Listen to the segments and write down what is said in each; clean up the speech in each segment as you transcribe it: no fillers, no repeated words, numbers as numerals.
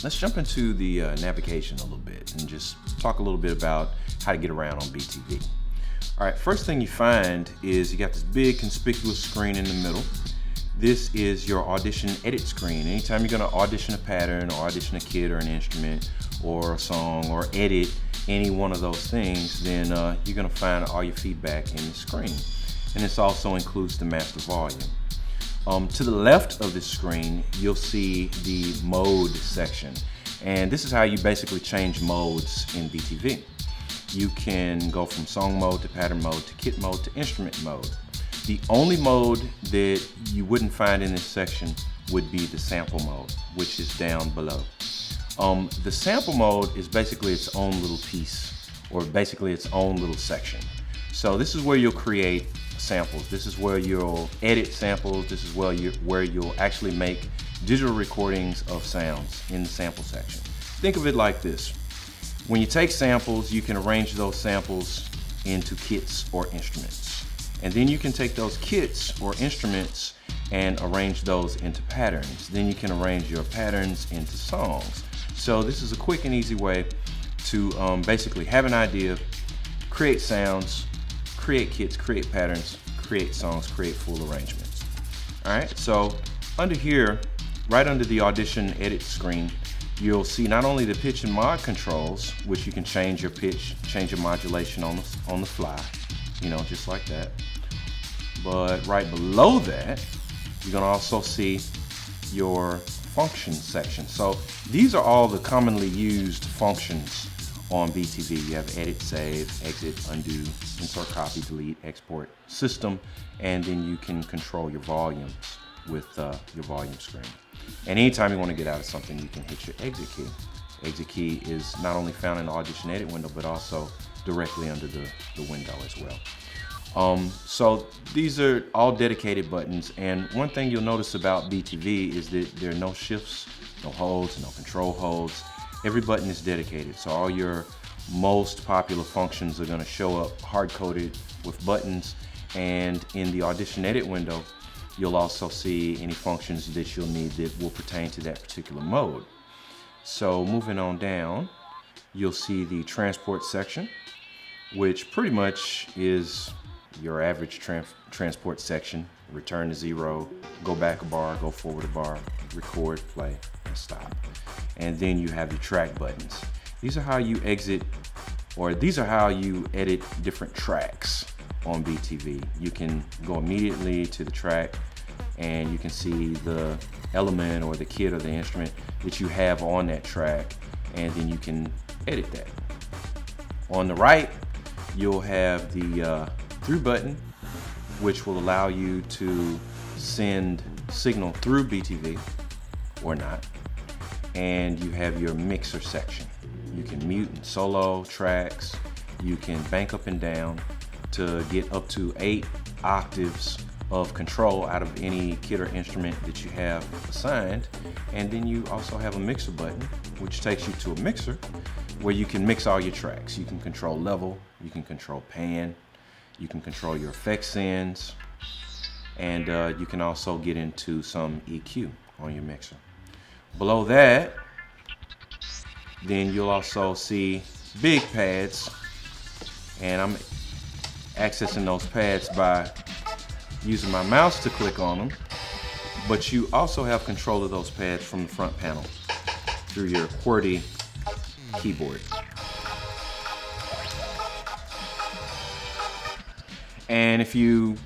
let's jump into the navigation a little bit and just talk a little bit about how to get around on BTV. All right, first thing you find is you got this big conspicuous screen in the middle. This is your audition edit screen. Anytime you're gonna audition a pattern or audition a kit or an instrument or a song or edit any one of those things, then you're gonna find all your feedback in the screen. And this also includes the master volume. To the left of the screen, you'll see the mode section. And this is how you basically change modes in BTV. You can go from song mode to pattern mode to kit mode to instrument mode. The only mode that you wouldn't find in this section would be the sample mode, which is down below. The sample mode is basically its own little piece, or basically its own little section. So this is where you'll create samples. This is where you'll edit samples. This is where you'll actually make digital recordings of sounds in the sample section. Think of it like this. When you take samples, you can arrange those samples into kits or instruments. And then you can take those kits or instruments and arrange those into patterns. Then you can arrange your patterns into songs. So this is a quick and easy way to basically have an idea, create sounds, create kits, create patterns, create songs, create full arrangements. All right, so under here, right under the audition edit screen, you'll see not only the pitch and mod controls, which you can change your pitch, change your modulation on the fly, you know, just like that. But right below that, you're gonna also see your function section. So these are all the commonly used functions on BTV. You have edit, save, exit, undo, insert, copy, delete, export, system, and then you can control your volumes with your volume screen. And anytime you want to get out of something, you can hit your exit key. Exit key is not only found in the audition edit window, but also directly under the window as well. So these are all dedicated buttons, and one thing you'll notice about BTV is that there are no shifts, no holds, no control holds. Every button is dedicated, so all your most popular functions are going to show up hard-coded with buttons, and in the audition edit window, you'll also see any functions that you'll need that will pertain to that particular mode. So moving on down, you'll see the transport section, which pretty much is your average transport section. Return to 0, go back a bar, go forward a bar, record, play, and stop. And then you have your track buttons. These are how you exit, or these are how you edit different tracks on BTV. You can go immediately to the track and you can see the element or the kit or the instrument that you have on that track, and then you can edit that. On the right, you'll have the through button, which will allow you to send signal through BTV or not. And you have your mixer section. You can mute and solo tracks. You can bank up and down to get up to 8 octaves of control out of any kit or instrument that you have assigned. And then you also have a mixer button, which takes you to a mixer where you can mix all your tracks. You can control level, you can control pan, you can control your effects sends, and you can also get into some EQ on your mixer. Below that, then you'll also see big pads, and I'm accessing those pads by using my mouse to click on them, but you also have control of those pads from the front panel through your QWERTY keyboard. And if you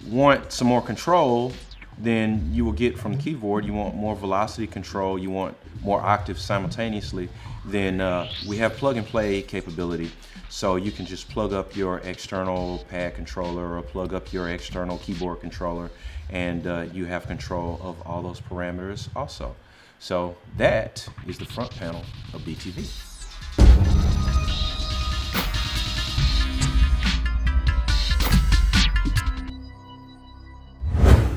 want some more control, then you will get from the keyboard, you want more velocity control, you want more octaves simultaneously, then we have plug and play capability. So you can just plug up your external pad controller or plug up your external keyboard controller, and you have control of all those parameters also. So that is the front panel of BTV.